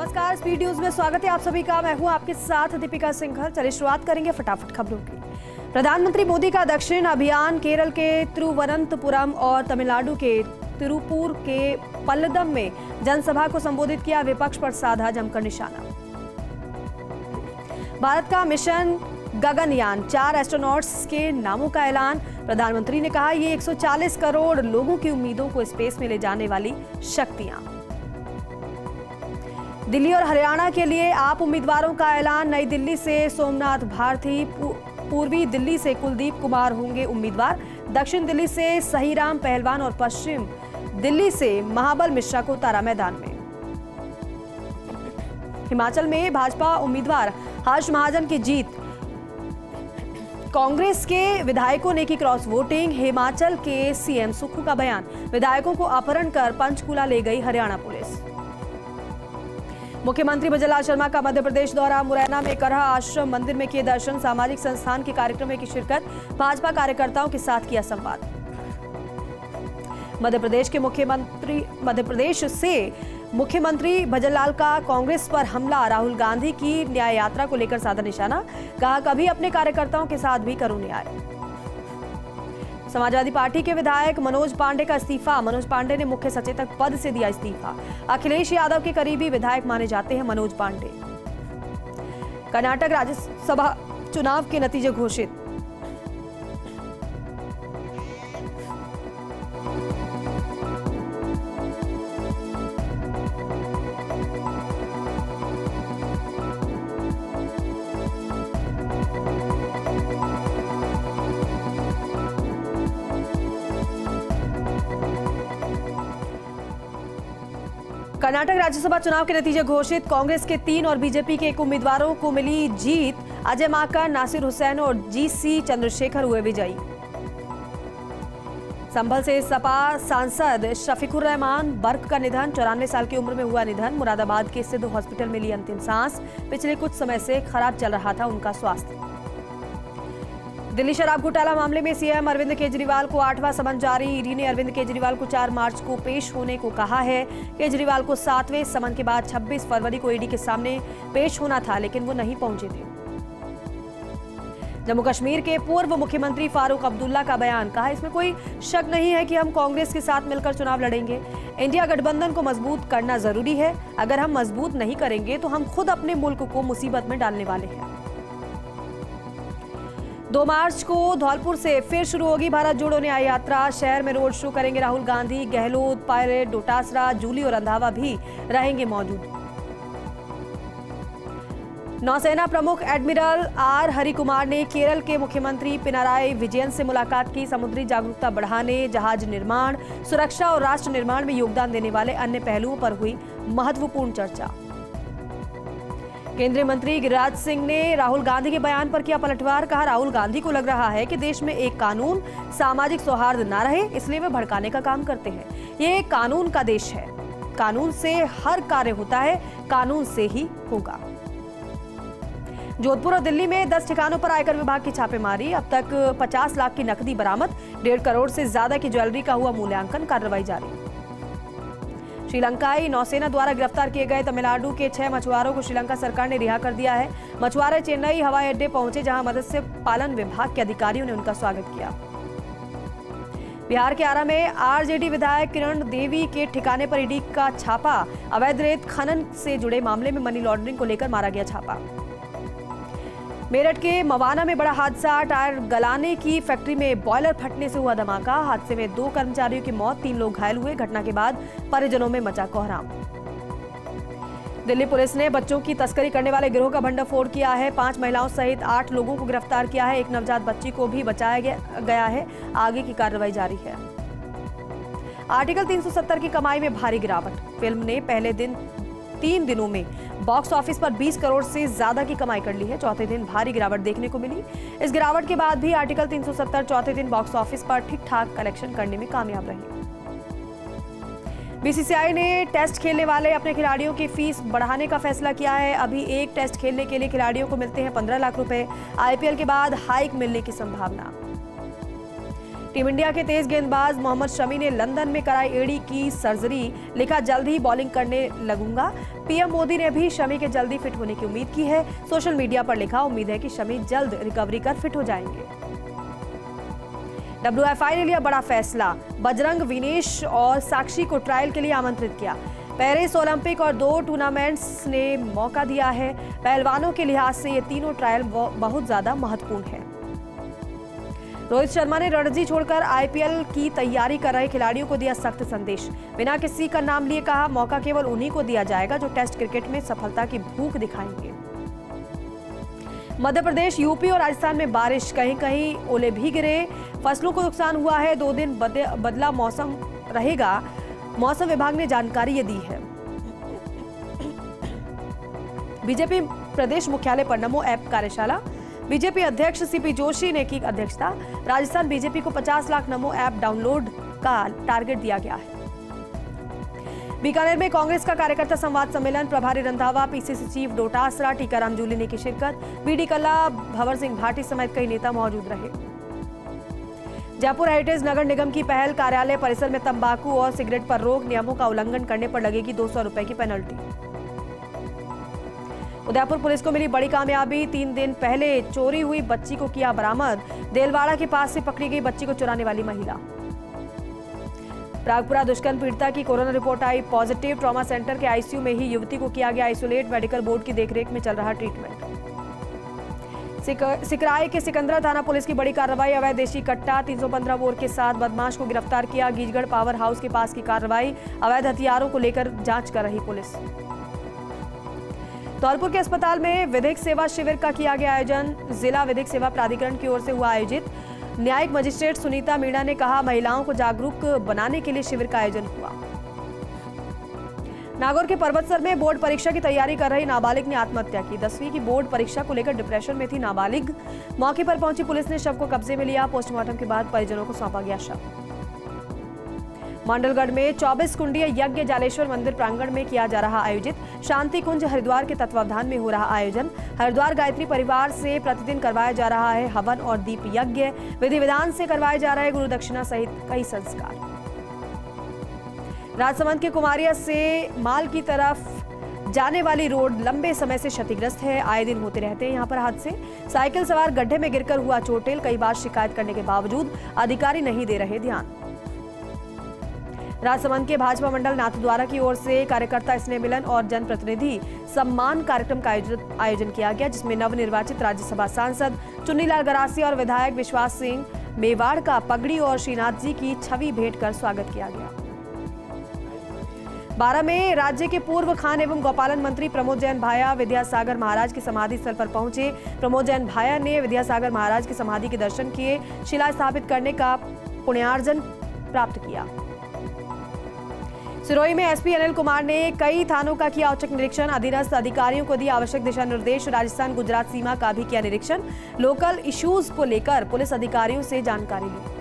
नमस्कार, speed news में स्वागत है आप सभी का। मैं हूं आपके साथ दीपिका सिंघल। चलिए शुरुआत करेंगे फटाफट खबरों की। प्रधानमंत्री मोदी का दक्षिण अभियान केरल के तिरुवनंतपुरम और तमिलनाडु के तिरुपुर के पल्लदम में जनसभा को संबोधित किया। विपक्ष पर साधा जमकर निशाना। भारत का मिशन गगनयान, 4 एस्ट्रोनॉट्स के नामों का ऐलान। प्रधानमंत्री ने कहा, ये 140 करोड़ लोगों की उम्मीदों को स्पेस में ले जाने वाली शक्तियां। दिल्ली और हरियाणा के लिए आप उम्मीदवारों का ऐलान। नई दिल्ली से सोमनाथ भारती, पूर्वी दिल्ली से कुलदीप कुमार होंगे उम्मीदवार। दक्षिण दिल्ली से सहीराम पहलवान और पश्चिम दिल्ली से महाबल मिश्रा को उतारा मैदान में। हिमाचल में भाजपा उम्मीदवार हर्ष महाजन की जीत। कांग्रेस के विधायकों ने की क्रॉस वोटिंग। हिमाचल के सीएम सुक्खू का बयान, विधायकों को अपहरण कर पंचकूला ले गई हरियाणा पुलिस। मुख्यमंत्री भजनलाल शर्मा का मध्य प्रदेश दौरा। मुरैना में करहा आश्रम मंदिर में किए दर्शन। सामाजिक संस्थान के कार्यक्रम में की शिरकत। भाजपा कार्यकर्ताओं के साथ किया संवाद। मध्य प्रदेश से मुख्यमंत्री भजनलाल का कांग्रेस पर हमला। राहुल गांधी की न्याय यात्रा को लेकर साधा निशाना। कहा, कभी अपने कार्यकर्ताओं के साथ भी करूं न्याय। समाजवादी पार्टी के विधायक मनोज पांडे का इस्तीफा। मनोज पांडे ने मुख्य सचेतक पद से दिया इस्तीफा। अखिलेश यादव के करीबी विधायक माने जाते हैं मनोज पांडे। कर्नाटक राज्यसभा चुनाव के नतीजे घोषित। कर्नाटक राज्यसभा चुनाव के नतीजे घोषित। कांग्रेस के 3 और बीजेपी के 1 उम्मीदवारों को मिली जीत। अजय माकन, नासिर हुसैन और जीसी चंद्रशेखर हुए विजयी। संभल से सपा सांसद शफीकुर रहमान बर्क का निधन। 94 साल की उम्र में हुआ निधन। मुरादाबाद के सिद्ध हॉस्पिटल में ली अंतिम सांस। पिछले कुछ समय से खराब चल रहा था उनका स्वास्थ्य। दिल्ली शराब घोटाला मामले में सीएम अरविंद केजरीवाल को 8वां समन जारी। ईडी ने अरविंद केजरीवाल को 4 मार्च को पेश होने को कहा है। केजरीवाल को 7वें समन के बाद 26 फरवरी को ईडी के सामने पेश होना था, लेकिन वो नहीं पहुंचे थे। जम्मू कश्मीर के पूर्व मुख्यमंत्री फारूक अब्दुल्ला का बयान। कहा, इसमें कोई शक नहीं है कि हम कांग्रेस के साथ मिलकर चुनाव लड़ेंगे। इंडिया गठबंधन को मजबूत करना जरूरी है। अगर हम मजबूत नहीं करेंगे तो हम खुद अपने मुल्क को मुसीबत में डालने वाले हैं। 2 मार्च को धौलपुर से फिर शुरू होगी भारत जोड़ो न्याय यात्रा। शहर में रोड शो करेंगे राहुल गांधी। गहलोत, पायलट, डोटासरा, जूली और रंधावा भी रहेंगे मौजूद। नौसेना प्रमुख एडमिरल आर हरिकुमार ने केरल के मुख्यमंत्री पिनाराई विजयन से मुलाकात की। समुद्री जागरूकता बढ़ाने, जहाज निर्माण, सुरक्षा और राष्ट्र निर्माण में योगदान देने वाले अन्य पहलुओं पर हुई महत्वपूर्ण चर्चा। केंद्रीय मंत्री गिरिराज सिंह ने राहुल गांधी के बयान पर किया पलटवार। कहा, राहुल गांधी को लग रहा है कि देश में एक कानून, सामाजिक सौहार्द ना रहे, इसलिए वे भड़काने का काम करते हैं। ये कानून का देश है। कानून से हर कार्य होता है, कानून से ही होगा। जोधपुर और दिल्ली में 10 ठिकानों पर आयकर विभाग की छापेमारी। अब तक 50 लाख की नकदी बरामद। 1.5 करोड़ से ज्यादा की ज्वेलरी का हुआ मूल्यांकन। कार्रवाई जारी। श्रीलंकाई नौसेना द्वारा गिरफ्तार किए गए तमिलनाडु के 6 मछुआरों को श्रीलंका सरकार ने रिहा कर दिया है। मछुआरे चेन्नई हवाई अड्डे पहुंचे, जहां मत्स्य पालन विभाग के अधिकारियों ने उनका स्वागत किया। बिहार के आरा में आरजेडी विधायक किरण देवी के ठिकाने पर ईडी का छापा। अवैध रेत खनन से जुड़े मामले में मनी लॉन्ड्रिंग को लेकर मारा गया छापा। मेरठ के मवाना में बड़ा हादसा। टायर गलाने की फैक्ट्री में बॉयलर फटने से हुआ धमाका। हादसे में 2 कर्मचारियों की मौत, 3 लोग घायल हुए। घटना के बाद परिजनों में मचा कोहराम। दिल्ली पुलिस ने बच्चों की तस्करी करने वाले गिरोह का भंडाफोड़ किया है। 5 महिलाओं सहित 8 लोगों को गिरफ्तार किया है। एक नवजात बच्ची को भी बचाया गया है। आगे की कार्रवाई जारी है। आर्टिकल 370 की कमाई में भारी गिरावट। फिल्म ने पहले 3 दिनों में बॉक्स ऑफिस पर 20 करोड़ से ज्यादा की कमाई कर ली है। चौथे दिन भारी गिरावट देखने को मिली। इस गिरावट के बाद भी आर्टिकल 370 चौथे दिन बॉक्स ऑफिस पर ठीक ठाक कलेक्शन करने में कामयाब रही। बीसीसीआई ने टेस्ट खेलने वाले अपने खिलाड़ियों की फीस बढ़ाने का फैसला किया है। अभी एक टेस्ट खेलने के लिए खिलाड़ियों को मिलते हैं 15 लाख रुपए। आईपीएल के बाद हाइक मिलने की संभावना। टीम इंडिया के तेज गेंदबाज मोहम्मद शमी ने लंदन में कराई एड़ी की सर्जरी, लिखा जल्द ही बॉलिंग करने लगूंगा। पीएम मोदी ने भी शमी के जल्दी फिट होने की उम्मीद की है। सोशल मीडिया पर लिखा, उम्मीद है कि शमी जल्द रिकवरी कर फिट हो जाएंगे। WFI ने लिया बड़ा फैसला, बजरंग, विनेश और साक्षी को ट्रायल के लिए आमंत्रित किया। पेरिस ओलंपिक और 2 टूर्नामेंट्स ने मौका दिया है। पहलवानों के लिहाज से ये तीनों ट्रायल बहुत ज्यादा महत्वपूर्ण है। रोहित शर्मा ने रणजी छोड़कर IPL की तैयारी कर रहे खिलाड़ियों को दिया सख्त संदेश। बिना किसी का नाम लिए कहा, मौका केवल उन्हीं को दिया जाएगा जो टेस्ट क्रिकेट में सफलता की भूख दिखाएंगे। मध्य प्रदेश, यूपी और राजस्थान में बारिश, कहीं कहीं ओले भी गिरे। फसलों को नुकसान हुआ है। 2 दिन बदला मौसम रहेगा, मौसम विभाग ने जानकारी ये दी है। बीजेपी प्रदेश मुख्यालय पर नमो ऐप कार्यशाला, बीजेपी अध्यक्ष CP जोशी ने की अध्यक्षता। राजस्थान बीजेपी को 50 लाख नमो ऐप डाउनलोड का टारगेट दिया गया है। बीकानेर में कांग्रेस का कार्यकर्ता संवाद सम्मेलन, प्रभारी रंधावा, PCC चीफ डोटासरा, टीकाराम जूली ने की शिरकत। BD कल्ला, भंवर सिंह भाटी समेत कई नेता मौजूद रहे। जयपुर हेरिटेज नगर निगम की पहल, कार्यालय परिसर में तंबाकू और सिगरेट पर रोक, नियमों का उल्लंघन करने पर लगेगी 200 रुपए की पेनल्टी। उदयपुर पुलिस को मिली बड़ी कामयाबी, 3 दिन पहले चोरी हुई बच्ची को किया बरामद। देलवाड़ा के पास से पकड़ी गई बच्ची को चुराने वाली महिला। प्रागपुरा दुष्कर्म पीड़िता की कोरोना रिपोर्ट आई पॉजिटिव, ट्रॉमा सेंटर के ICU में ही युवती को किया गया आइसोलेट, मेडिकल बोर्ड की देखरेख में चल रहा ट्रीटमेंट। सिकराई के सिकंदरा थाना पुलिस की बड़ी कार्रवाई, अवैध देशी कट्टा 315 बोर के साथ बदमाश को गिरफ्तार किया। गीजगढ़ पावर हाउस के पास की कार्रवाई, अवैध हथियारों को लेकर जांच कर रही पुलिस। धौलपुर के अस्पताल में विधिक सेवा शिविर का किया गया आयोजन, जिला विधिक सेवा प्राधिकरण की ओर से हुआ आयोजित। न्यायिक मजिस्ट्रेट सुनीता मीणा ने कहा, महिलाओं को जागरूक बनाने के लिए शिविर का आयोजन हुआ। नागौर के पर्वतसर में बोर्ड परीक्षा की तैयारी कर रही नाबालिग ने आत्महत्या की। 10वीं की बोर्ड परीक्षा को लेकर डिप्रेशन में थी नाबालिग। मौके पर पहुंची पुलिस ने शव को कब्जे में लिया। पोस्टमार्टम के बाद परिजनों को सौंपा गया शव। मांडलगढ़ में 24 कुंडीय यज्ञ जालेश्वर मंदिर प्रांगण में किया जा रहा आयोजित। शांति कुंज हरिद्वार के तत्वावधान में हो रहा आयोजन। हरिद्वार गायत्री परिवार से प्रतिदिन करवाया जा रहा है हवन और दीप यज्ञ। विधि विधान से करवाए जा रहे गुरु दक्षिणा सहित कई संस्कार। राजसमंद के कुमारिया से माल की तरफ जाने वाली रोड लंबे समय से क्षतिग्रस्त है। आए दिन होते रहते हैं यहां पर हादसे। साइकिल सवार गड्ढे में गिरकर हुआ चोटिल, कई बार शिकायत करने के बावजूद अधिकारी नहीं दे रहे ध्यान। राजसमंद के भाजपा मंडल नाथद्वारा की ओर से कार्यकर्ता स्नेह मिलन और जनप्रतिनिधि सम्मान कार्यक्रम का आयोजन किया गया, जिसमें नवनिर्वाचित राज्यसभा सांसद चुन्नीलाल गरासी और विधायक विश्वास सिंह मेवाड़ का पगड़ी और श्रीनाथ जी की छवि भेंट कर स्वागत किया गया। बारा में राज्य के पूर्व खान एवं गौपालन मंत्री प्रमोद जैन भाया विद्यासागर महाराज की समाधि स्थल पर पहुंचे। प्रमोद जैन भाया ने विद्यासागर महाराज की समाधि के दर्शन किए, शिला स्थापित करने का पुण्यार्जन प्राप्त किया। सिरोही में SP अनिल कुमार ने कई थानों का किया औचक निरीक्षण, अधीनस्थ अधिकारियों को दिया आवश्यक दिशा निर्देश। राजस्थान गुजरात सीमा का भी किया निरीक्षण, लोकल इश्यूज को लेकर पुलिस अधिकारियों से जानकारी ली।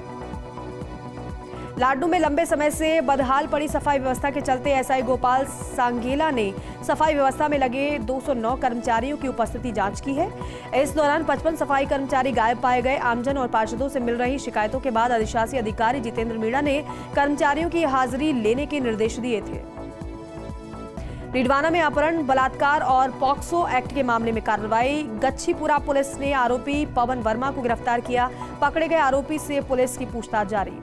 लाडनू में लंबे समय से बदहाल पड़ी सफाई व्यवस्था के चलते SI गोपाल सांगेला ने सफाई व्यवस्था में लगे 209 कर्मचारियों की उपस्थिति जांच की है। इस दौरान 55 सफाई कर्मचारी गायब पाए गए। आमजन और पार्षदों से मिल रही शिकायतों के बाद अधिशासी अधिकारी जितेंद्र मीणा ने कर्मचारियों की हाजिरी लेने के निर्देश दिए थे। रिडवाना में अपहरण, बलात्कार और पॉक्सो एक्ट के मामले में कार्रवाई। गच्छीपुरा पुलिस ने आरोपी पवन वर्मा को गिरफ्तार किया। पकड़े गए आरोपी से पुलिस की पूछताछ जारी।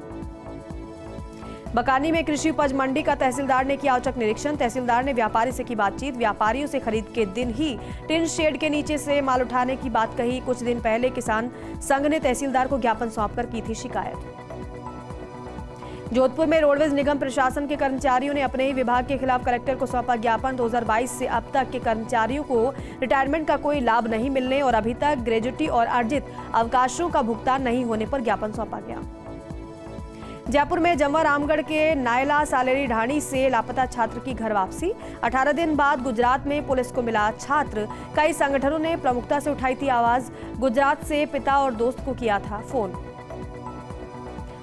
बकानी में कृषि उपज मंडी का तहसीलदार ने किया औचक निरीक्षण। तहसीलदार ने व्यापारी से की बातचीत। व्यापारियों से खरीद के दिन ही टिन शेड के नीचे से माल उठाने की बात कही। कुछ दिन पहले किसान संघ ने तहसीलदार को ज्ञापन सौंपकर की थी शिकायत। जोधपुर में रोडवेज निगम प्रशासन के कर्मचारियों ने अपने ही विभाग के खिलाफ कलेक्टर को सौंपा ज्ञापन। 2022 से अब तक के कर्मचारियों को रिटायरमेंट का कोई लाभ नहीं मिलने और अभी तक ग्रेजुटी और अर्जित अवकाशों का भुगतान नहीं होने पर ज्ञापन सौंपा गया। जयपुर में जमवा रामगढ़ के नायला सालेरी ढाणी से लापता छात्र की घर वापसी। 18 दिन बाद गुजरात में पुलिस को मिला छात्र। कई संगठनों ने प्रमुखता से उठाई थी आवाज। गुजरात से पिता और दोस्त को किया था फोन।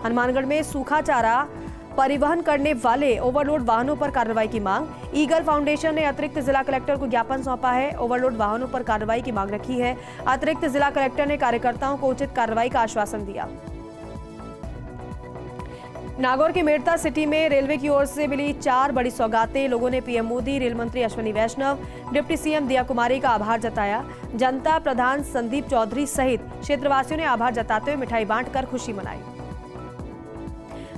हनुमानगढ़ में सूखा चारा परिवहन करने वाले ओवरलोड वाहनों पर कार्रवाई की मांग। ईगल फाउंडेशन ने अतिरिक्त जिला कलेक्टर को ज्ञापन सौंपा है। ओवरलोड वाहनों पर कार्रवाई की मांग रखी है। अतिरिक्त जिला कलेक्टर ने कार्यकर्ताओं को उचित कार्रवाई का आश्वासन दिया। नागौर के मेड़ता सिटी में रेलवे की ओर से मिली 4 बड़ी सौगातें। लोगों ने पीएम मोदी, रेल मंत्री अश्विनी वैष्णव, डिप्टी सीएम दिया कुमारी का आभार जताया। जनता प्रधान संदीप चौधरी सहित क्षेत्रवासियों ने आभार जताते हुए मिठाई बांटकर खुशी मनाई।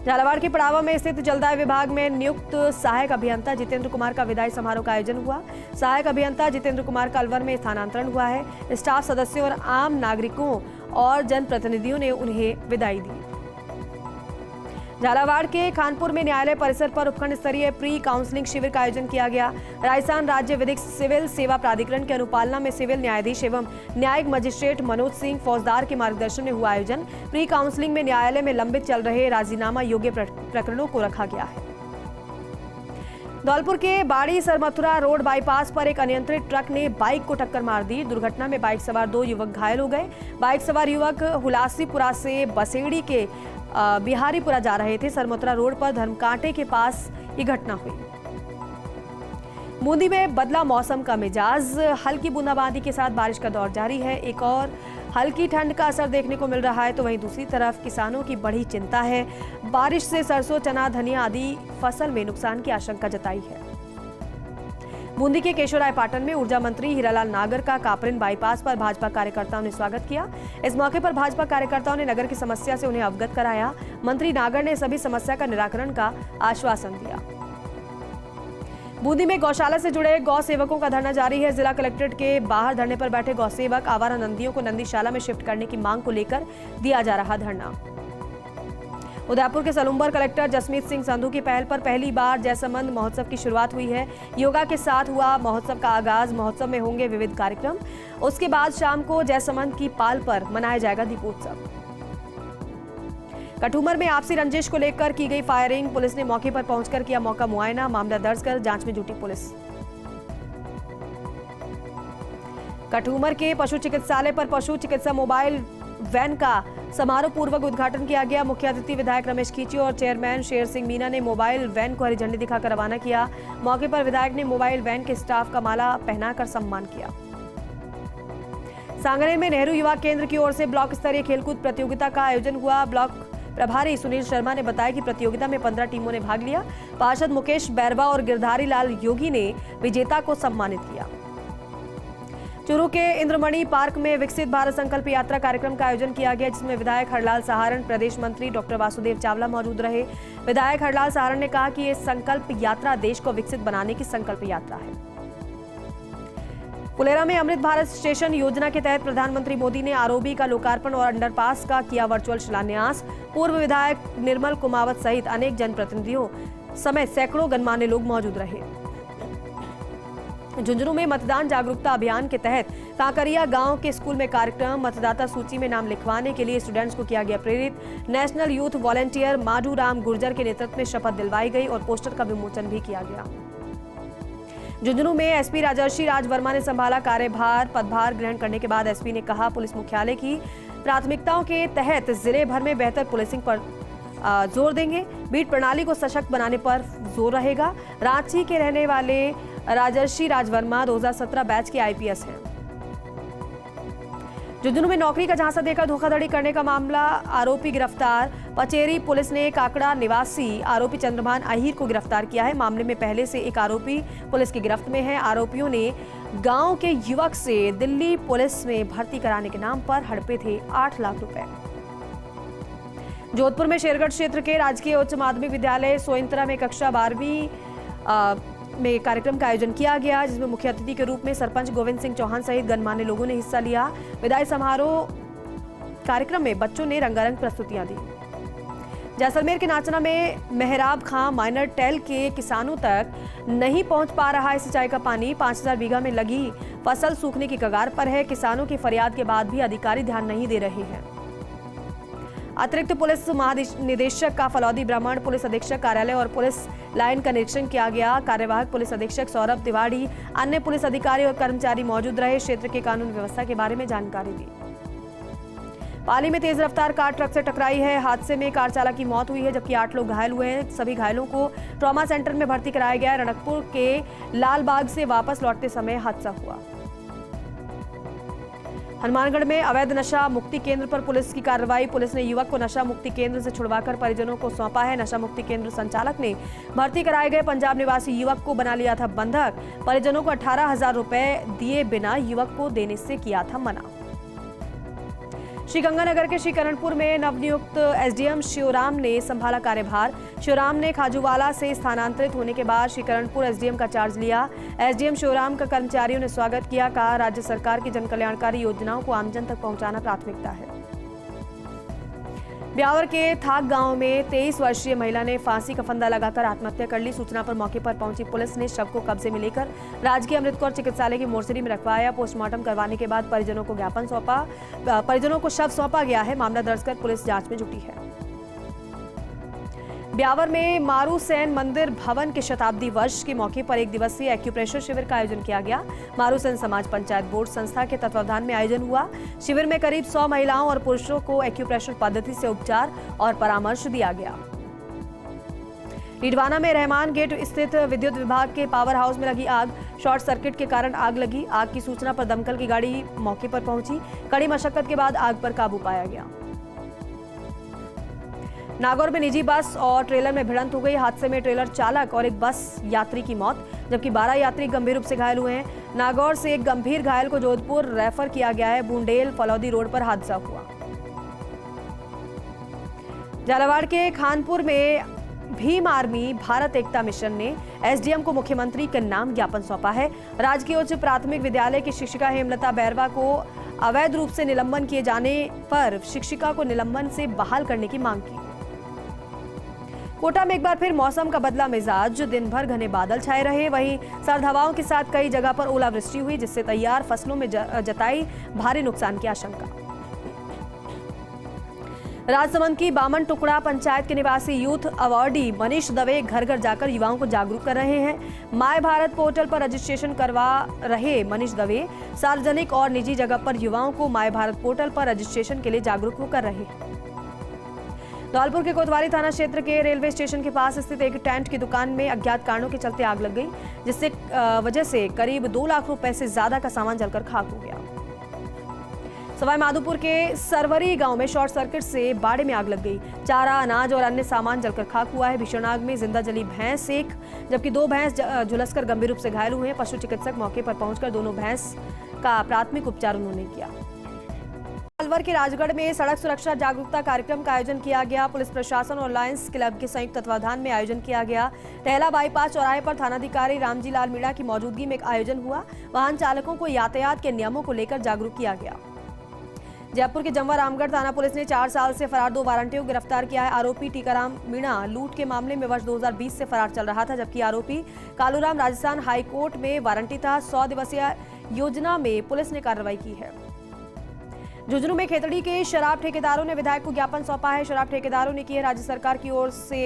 झालावाड़ के पड़ावा में स्थित जलदाय विभाग में नियुक्त सहायक अभियंता जितेंद्र कुमार का विदाई समारोह का आयोजन हुआ। सहायक अभियंता जितेंद्र कुमार का अलवर में स्थानांतरण हुआ है। स्टाफ सदस्यों और आम नागरिकों और जनप्रतिनिधियों ने उन्हें विदाई दी। झालावाड़ के खानपुर में न्यायालय परिसर पर उपखंड स्तरीय प्री काउंसलिंग शिविर का आयोजन किया गया। राजस्थान राज्य विधिक सिविल सेवा प्राधिकरण के अनुपालना में सिविल न्यायाधीश एवं न्यायिक मजिस्ट्रेट मनोज सिंह फौजदार के मार्गदर्शन में हुआ आयोजन। प्री काउंसलिंग में न्यायालय में लंबित चल रहे राजीनामा योग्य प्रकरणों को रखा गया है। धौलपुर के बाड़ी सरमथुरा रोड बाईपास पर एक अनियंत्रित ट्रक ने बाइक को टक्कर मार दी। दुर्घटना में बाइक सवार 2 युवक घायल हो गए। बाइक सवार युवक हुलासीपुरा से बसेड़ी के बिहारीपुरा जा रहे थे। सरमथुरा रोड पर धर्मकांटे के पास ये घटना हुई। बूंदी में बदला मौसम का मिजाज। हल्की बूंदाबांदी के साथ बारिश का दौर जारी है। एक और हल्की ठंड का असर देखने को मिल रहा है, तो वहीं दूसरी तरफ किसानों की बड़ी चिंता है। बारिश से सरसों, चना, धनिया आदि फसल में नुकसान की आशंका जताई है। बूंदी के केशवरायपाटन में ऊर्जा मंत्री हीरालाल नागर का कापरिन बाईपास पर भाजपा कार्यकर्ताओं ने स्वागत किया। इस मौके पर भाजपा कार्यकर्ताओं ने नगर की समस्या से उन्हें अवगत कराया। मंत्री नागर ने सभी समस्या का निराकरण का आश्वासन दिया। बूंदी में गौशाला से जुड़े गौ सेवकों का धरना जारी है। जिला कलेक्ट्रेट के बाहर धरने पर बैठे गौ सेवक आवारा नंदियों को नंदीशाला में शिफ्ट करने की मांग को लेकर दिया जा रहा धरना। उदयपुर के सलूम्बर कलेक्टर जसमीत सिंह संधू की पहल पर पहली बार जयसमंद महोत्सव की शुरुआत हुई है। योगा के साथ हुआ महोत्सव का आगाज। महोत्सव में होंगे विविध कार्यक्रम। उसके बाद शाम को जयसमंद की पाल पर मनाया जाएगा दीपोत्सव। कठूमर में आपसी रंजिश को लेकर की गई फायरिंग। पुलिस ने मौके पर पहुंचकर किया मौका मुआयना। मामला दर्ज कर जांच में जुटी पुलिस। कठूमर के पशु चिकित्सालय पर पशु चिकित्सा मोबाइल वैन का समारोह पूर्वक उद्घाटन किया गया। मुख्य अतिथि विधायक रमेश खींची और चेयरमैन शेर सिंह मीना ने मोबाइल वैन को हरी झंडी दिखाकर रवाना किया। मौके पर विधायक ने मोबाइल वैन के स्टाफ का माला पहनाकर सम्मान किया। सांगनेर में नेहरू युवा केंद्र की ओर से ब्लॉक स्तरीय खेलकूद प्रतियोगिता का आयोजन हुआ। ब्लॉक प्रभारी सुनील शर्मा ने बताया कि प्रतियोगिता में 15 टीमों ने भाग लिया। पार्षद मुकेश बैरवा और गिरधारी लाल योगी ने विजेता को सम्मानित किया। चूरू के इंद्रमणि पार्क में विकसित भारत संकल्प यात्रा कार्यक्रम का आयोजन किया गया, जिसमें विधायक हरलाल सहारण, प्रदेश मंत्री डॉक्टर वासुदेव चावला मौजूद रहे। विधायक हरलाल सहारण ने कहा कि ये संकल्प यात्रा देश को विकसित बनाने की संकल्प यात्रा है। फुलेरा में अमृत भारत स्टेशन योजना के तहत प्रधानमंत्री मोदी ने आरओबी का लोकार्पण और अंडरपास का किया वर्चुअल शिलान्यास। पूर्व विधायक निर्मल कुमावत सहित अनेक जनप्रतिनिधियों समेत सैकड़ों गणमान्य लोग मौजूद रहे। झुंझुनू में मतदान जागरूकता अभियान के तहत कांकरिया गांव के स्कूल में कार्यक्रम। मतदाता सूची में नाम लिखवाने के लिए स्टूडेंट्स को किया गया प्रेरित। National youth volunteer Madhu Ram Gurjar के नेतृत्व में शपथ दिलवाई गई और पोस्टर का विमोचन भी किया गया। झुंझुनू में एसपी राजर्षि राज वर्मा ने संभाला कार्यभार। पदभार ग्रहण करने के बाद एसपी ने कहा, पुलिस मुख्यालय की प्राथमिकताओं के तहत जिले भर में बेहतर पुलिसिंग पर जोर देंगे। बीट प्रणाली को सशक्त बनाने पर जोर रहेगा। रांची के रहने वाले राजर्षि राज वर्मा 2017 बैच के आईपीएस हैं। झुंझुनू में नौकरी का झांसा देकर धोखाधड़ी करने का मामला, आरोपी गिरफ्तार। पचेरी पुलिस ने काकड़ा निवासी आरोपी चंद्रभान अहीर को गिरफ्तार किया है। मामले में पहले से एक आरोपी पुलिस की गिरफ्त में है। आरोपियों ने गांव के युवक से दिल्ली पुलिस में भर्ती कराने के नाम पर हड़पे थे 8 लाख रुपए। जोधपुर में शेरगढ़ क्षेत्र के राजकीय उच्च माध्यमिक विद्यालय सोइंतरा में कक्षा 12वीं में कार्यक्रम का आयोजन किया गया, जिसमें मुख्य अतिथि के रूप में सरपंच गोविंद सिंह चौहान सहित गणमान्य लोगों ने हिस्सा लिया। विदाई समारोह कार्यक्रम में बच्चों ने रंगारंग प्रस्तुतियां दी। जैसलमेर के नाचना में मेहराब खां माइनर टेल के किसानों तक नहीं पहुंच पा रहा है सिंचाई का पानी। 5000 बीघा में लगी फसल सूखने की कगार पर है। किसानों की फरियाद के बाद भी अधिकारी ध्यान नहीं दे रहे हैं। अतिरिक्त पुलिस महानिदेशक का फलौदी ब्राह्मण पुलिस अधीक्षक कार्यालय और पुलिस लाइन का निरीक्षण किया गया। कार्यवाहक पुलिस अधीक्षक सौरभ तिवारी, अन्य पुलिस अधिकारी और कर्मचारी मौजूद रहे। क्षेत्र के कानून व्यवस्था के बारे में जानकारी दी। पाली में तेज रफ्तार कार ट्रक से टकराई है। हादसे में कार चालक की मौत हुई है, जबकि 8 लोग घायल हुए हैं। सभी घायलों को ट्रॉमा सेंटर में भर्ती कराया गया। रणकपुर के लालबाग से वापस लौटते समय हादसा हुआ। हनुमानगढ़ में अवैध नशा मुक्ति केंद्र पर पुलिस की कार्रवाई। पुलिस ने युवक को नशा मुक्ति केंद्र से छुड़वाकर परिजनों को सौंपा है। नशा मुक्ति केंद्र संचालक ने भर्ती कराए गए पंजाब निवासी युवक को बना लिया था बंधक। परिजनों को 18,000 रुपए दिए बिना युवक को देने से किया था मना। श्रीगंगानगर के श्रीकरणपुर में नवनियुक्त एसडीएम शिवराम ने संभाला कार्यभार। शिवराम ने खाजूवाला से स्थानांतरित होने के बाद श्रीकरणपुर एसडीएम का चार्ज लिया। एसडीएम शिवराम का कर्मचारियों ने स्वागत किया। कहा, राज्य सरकार की जनकल्याणकारी योजनाओं को आमजन तक पहुंचाना प्राथमिकता है। ब्यावर के थाक गांव में 23 वर्षीय महिला ने फांसी का फंदा लगाकर आत्महत्या कर ली। सूचना पर मौके पर पहुंची पुलिस ने शव को कब्जे में लेकर राजकीय अमृत कौर चिकित्सालय की मोर्चरी में रखवाया। पोस्टमार्टम करवाने के बाद परिजनों को शव सौंपा गया है। मामला दर्ज कर पुलिस जांच में जुटी है। ब्यावर में मारू सेन मंदिर भवन के शताब्दी वर्ष के मौके पर एक दिवसीय एक्यूप्रेशर शिविर का आयोजन किया गया। मारू सेन समाज पंचायत बोर्ड संस्था के तत्वावधान में आयोजन हुआ। शिविर में करीब 100 महिलाओं और पुरुषों को एक्यूप्रेशर पद्धति से उपचार और परामर्श दिया गया। लीडवाना में रहमान गेट स्थित विद्युत विभाग के पावर हाउस में लगी आग। शॉर्ट सर्किट के कारण आग लगी। आग की सूचना पर दमकल की गाड़ी मौके पर पहुंची। कड़ी मशक्कत के बाद आग पर काबू पाया गया। नागौर में निजी बस और ट्रेलर में भिड़ंत हो गई। हादसे में ट्रेलर चालक और एक बस यात्री की मौत, जबकि 12 यात्री गंभीर रूप से घायल हुए हैं। नागौर से एक गंभीर घायल को जोधपुर रेफर किया गया है। बुंडेल फलौदी रोड पर हादसा हुआ। झालावाड़ के खानपुर में भीम आर्मी भारत एकता मिशन ने एसडीएम को मुख्यमंत्री के नाम ज्ञापन सौंपा है। राजकीय उच्च प्राथमिक विद्यालय की शिक्षिका हेमलता बैरवा को अवैध रूप से निलंबन किए जाने पर शिक्षिका को निलंबन से बहाल करने की मांग की। कोटा में एक बार फिर मौसम का बदला मिजाज। दिन भर घने बादल छाए रहे। वहीं सर्द हवाओं के साथ कई जगह पर ओलावृष्टि हुई, जिससे तैयार फसलों में जताई भारी नुकसान की आशंका। राजसमंद की बामन टुकड़ा पंचायत के निवासी यूथ अवार्डी मनीष दवे घर घर जाकर युवाओं को जागरूक कर रहे हैं। माय भारत पोर्टल पर रजिस्ट्रेशन करवा रहे मनीष दवे सार्वजनिक और निजी जगह पर युवाओं को माय भारत पोर्टल पर रजिस्ट्रेशन के लिए जागरूक कर रहे हैं। धौलपुर के कोतवाली थाना क्षेत्र के रेलवे स्टेशन के पास स्थित एक टेंट की दुकान में अज्ञात कारणों के चलते आग लग गई, जिससे वजह से करीब 2 लाख रुपए से ज्यादा का सामान जलकर खाक हो गया। सवाई माधोपुर के सरवरी गांव में शॉर्ट सर्किट से बाड़े में आग लग गई। चारा, अनाज और अन्य सामान जलकर खाक हुआ है। भीषण आग में जिंदा जली भैंस एक, जबकि 2 भैंस झुलसकर गंभीर रूप से घायल हुए हैं। पशु चिकित्सक मौके पर पहुंचकर दोनों भैंस का प्राथमिक उपचार उन्होंने किया। अलवर के राजगढ़ में सड़क सुरक्षा जागरूकता कार्यक्रम का आयोजन किया गया। पुलिस प्रशासन और लायंस क्लब के संयुक्त तत्वाधान में आयोजन किया गया। टहला बाईपास चौराहे पर थानाधिकारी रामजी लाल मीणा की मौजूदगी में एक आयोजन हुआ। वाहन चालकों को यातायात के नियमों को लेकर जागरूक किया गया। जयपुर के जमवा रामगढ़ थाना पुलिस ने 4 साल से फरार 2 वारंटियों को गिरफ्तार किया है। आरोपी टीकाराम मीणा लूट के मामले में वर्ष 2020 से फरार चल रहा था, जबकि आरोपी कालूराम राजस्थान हाईकोर्ट में वारंटी था। 100 दिवसीय योजना में पुलिस ने कार्रवाई की है। झुंझुनू में खेतड़ी के शराब ठेकेदारों ने विधायक को ज्ञापन सौंपा है। शराब ठेकेदारों ने की है राज्य सरकार की ओर से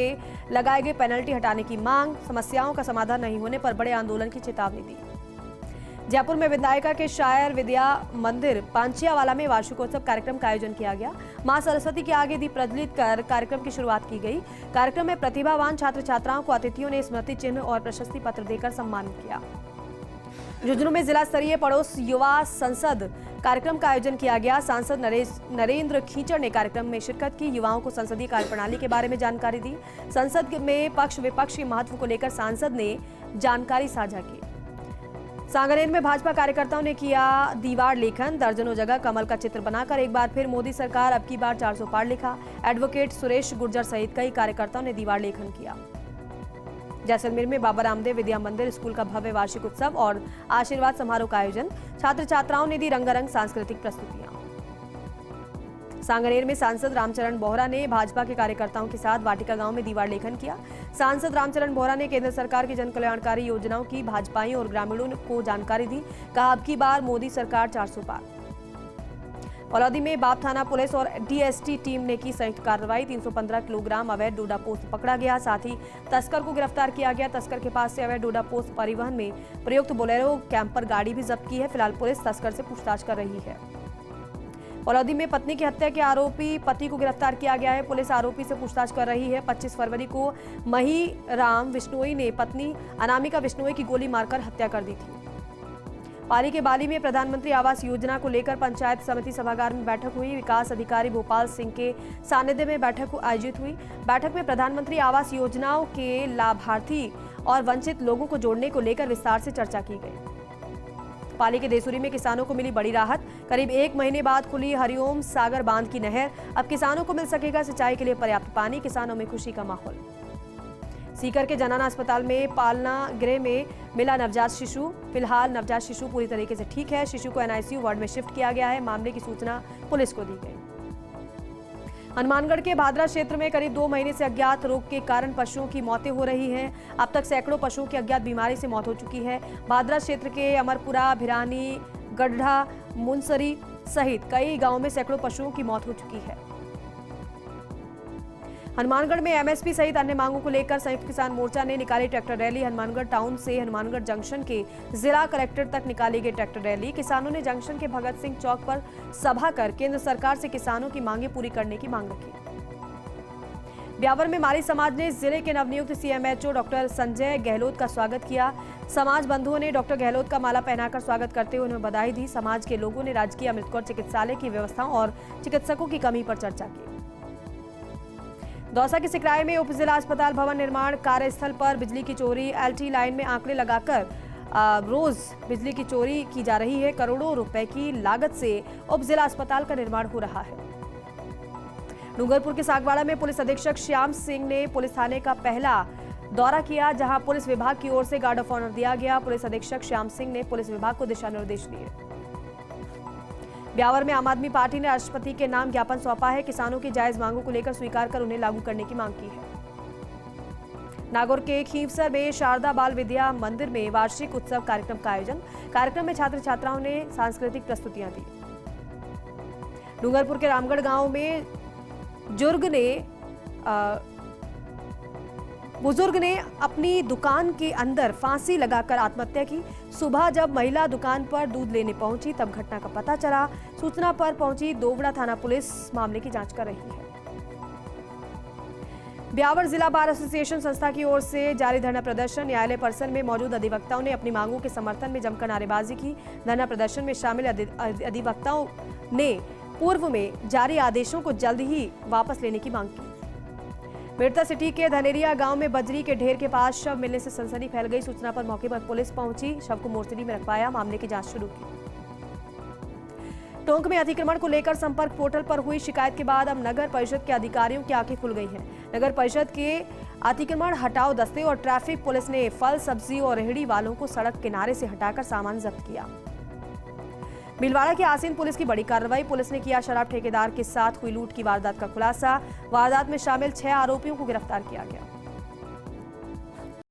लगाए गए पेनल्टी हटाने की मांग। समस्याओं का समाधान नहीं होने पर बड़े आंदोलन की चेतावनी दी। जयपुर में विधायिका के शायर विद्या मंदिर पांचियावाला में वार्षिकोत्सव कार्यक्रम का आयोजन किया गया। मां सरस्वती के आगे दीप प्रज्वलित कर कार्यक्रम की शुरुआत की गई। कार्यक्रम में प्रतिभावान छात्र छात्राओं को अतिथियों ने स्मृति चिन्ह और प्रशस्ति पत्र देकर सम्मानित किया। झुंझुनू में जिला स्तरीय पड़ोस युवा संसद कार्यक्रम का आयोजन किया गया। सांसद नरेंद्र खींचड़ ने कार्यक्रम में शिरकत की। युवाओं को संसदीय कार्यप्रणाली के बारे में जानकारी दी। संसद में पक्ष विपक्ष के महत्व को लेकर सांसद ने जानकारी साझा की। सांगनेर में भाजपा कार्यकर्ताओं ने किया दीवार लेखन। दर्जनों जगह कमल का चित्र बनाकर एक बार फिर मोदी सरकार अब की बार 400 पार लिखा। एडवोकेट सुरेश गुर्जर सहित कई कार्यकर्ताओं ने दीवार लेखन किया। जैसलमेर में बाबा रामदेव विद्या मंदिर स्कूल का भव्य वार्षिक उत्सव और आशीर्वाद समारोह का आयोजन। छात्र छात्राओं ने दी रंगारंग सांस्कृतिक प्रस्तुतियां। सांगनेर में सांसद रामचरण बोहरा ने भाजपा के कार्यकर्ताओं के साथ वाटिका गांव में दीवार लेखन किया। सांसद रामचरण बोहरा ने केंद्र सरकार की जनकल्याणकारी योजनाओं की भाजपाइयों और ग्रामीणों को जानकारी दी। कहा, अब की बार मोदी सरकार 400 पार। फलौदी में बाप थाना पुलिस और डीएसटी टीम ने की संयुक्त कार्रवाई। 315 किलोग्राम अवैध डोडा पोस्त पकड़ा गया। साथ ही तस्कर को गिरफ्तार किया गया। तस्कर के पास से अवैध डोडा पोस्त परिवहन में प्रयुक्त बोलेरो कैंपर गाड़ी भी जब्त की है। फिलहाल पुलिस तस्कर से पूछताछ कर रही है। फलौदी में पत्नी की हत्या के आरोपी पति को गिरफ्तार किया गया है। पुलिस आरोपी से पूछताछ कर रही है। 25 फरवरी को मही राम विश्नोई ने पत्नी अनामिका विश्नोई की गोली मारकर हत्या कर दी थी। पाली के बाली में प्रधानमंत्री आवास योजना को लेकर पंचायत समिति सभागार में बैठक हुई। विकास अधिकारी भोपाल सिंह के सानिध्य में बैठक आयोजित हुई। बैठक में प्रधानमंत्री आवास योजनाओं के लाभार्थी और वंचित लोगों को जोड़ने को लेकर विस्तार से चर्चा की गई। पाली के देसुरी में किसानों को मिली बड़ी राहत। करीब 1 महीने बाद खुली हरिओम सागर बांध की नहर। अब किसानों को मिल सकेगा सिंचाई के लिए पर्याप्त पानी। किसानों में खुशी का माहौल। सीकर के जनाना अस्पताल में पालना गृह में मिला नवजात शिशु। फिलहाल नवजात शिशु पूरी तरीके से ठीक है। शिशु को एनआईसीयू वार्ड में शिफ्ट किया गया है। मामले की सूचना पुलिस को दी गई। हनुमानगढ़ के भादरा क्षेत्र में करीब 2 महीने से अज्ञात रोग के कारण पशुओं की मौतें हो रही हैं। अब तक सैकड़ों पशुओं की अज्ञात बीमारी से मौत हो चुकी है। भादरा क्षेत्र के अमरपुरा, भिरानी, गड्ढा, मुनसरी सहित कई गांवों में सैकड़ों पशुओं की मौत हो चुकी है। हनुमानगढ़ में एमएसपी सहित अन्य मांगों को लेकर संयुक्त किसान मोर्चा ने निकाली ट्रैक्टर रैली। हनुमानगढ़ टाउन से हनुमानगढ़ जंक्शन के जिला कलेक्टर तक निकाली गई ट्रैक्टर रैली। किसानों ने जंक्शन के भगत सिंह चौक पर सभा कर केंद्र सरकार से किसानों की मांगें पूरी करने की मांग रखी। ब्यावर में माली समाज ने जिले के नवनियुक्त सीएमएचओ डॉक्टर संजय गहलोत का स्वागत किया। समाज बंधुओं ने डॉक्टर गहलोत का माला पहनाकर स्वागत करते हुए उन्हें बधाई दी। समाज के लोगों ने राजकीय अमृतकौर चिकित्सालय की व्यवस्थाओं और चिकित्सकों की कमी पर चर्चा की। दौसा के सिकराय में उप जिला अस्पताल भवन निर्माण कार्यस्थल पर बिजली की चोरी। एलटी लाइन में आंकड़े लगाकर रोज बिजली की चोरी की जा रही है। करोड़ों रुपए की लागत से उप जिला अस्पताल का निर्माण हो रहा है। डूंगरपुर के सागवाड़ा में पुलिस अधीक्षक श्याम सिंह ने पुलिस थाने का पहला दौरा किया, जहां पुलिस विभाग की ओर से गार्ड ऑफ ऑनर दिया गया। पुलिस अधीक्षक श्याम सिंह ने पुलिस विभाग को दिशा निर्देश दिए। ब्यावर में आम आदमी पार्टी ने राष्ट्रपति के नाम ज्ञापन सौंपा है। किसानों की जायज मांगों को लेकर स्वीकार कर उन्हें लागू करने की मांग की है। नागौर के खींवसर में शारदा बाल विद्या मंदिर में वार्षिक उत्सव कार्यक्रम का आयोजन। कार्यक्रम में छात्र छात्राओं ने सांस्कृतिक प्रस्तुतियां दी। डूंगरपुर के रामगढ़ गांव में बुजुर्ग ने अपनी दुकान के अंदर फांसी लगाकर आत्महत्या की। सुबह जब महिला दुकान पर दूध लेने पहुंची तब घटना का पता चला। सूचना पर पहुंची दोवड़ा थाना पुलिस मामले की जांच कर रही है। ब्यावर जिला बार एसोसिएशन संस्था की ओर से जारी धरना प्रदर्शन। न्यायालय परिसर में मौजूद अधिवक्ताओं ने अपनी मांगों के समर्थन में जमकर नारेबाजी की। धरना प्रदर्शन में शामिल अधिवक्ताओं ने पूर्व में जारी आदेशों को जल्द ही वापस लेने की मांग की। बिरता सिटी के धनेरिया गांव में बजरी के ढेर के पास शव मिलने से सनसनी फैल गई। सूचना पर मौके पर पुलिस पहुंची, शव को मोर्चरी में रखवाया, मामले की जांच शुरू की। टोंक में अतिक्रमण को लेकर संपर्क पोर्टल पर हुई शिकायत के बाद अब नगर परिषद के अधिकारियों की आंखें खुल गई हैं। नगर परिषद के अतिक्रमण हटाओ दस्ते और ट्रैफिक पुलिस ने फल, सब्जी और रेहड़ी वालों को सड़क किनारे से हटाकर सामान जब्त किया। भीलवाड़ा की आसीन पुलिस की बड़ी कार्रवाई। पुलिस ने किया शराब ठेकेदार के साथ हुई लूट की वारदात का खुलासा। वारदात में शामिल 6 आरोपियों को गिरफ्तार किया गया।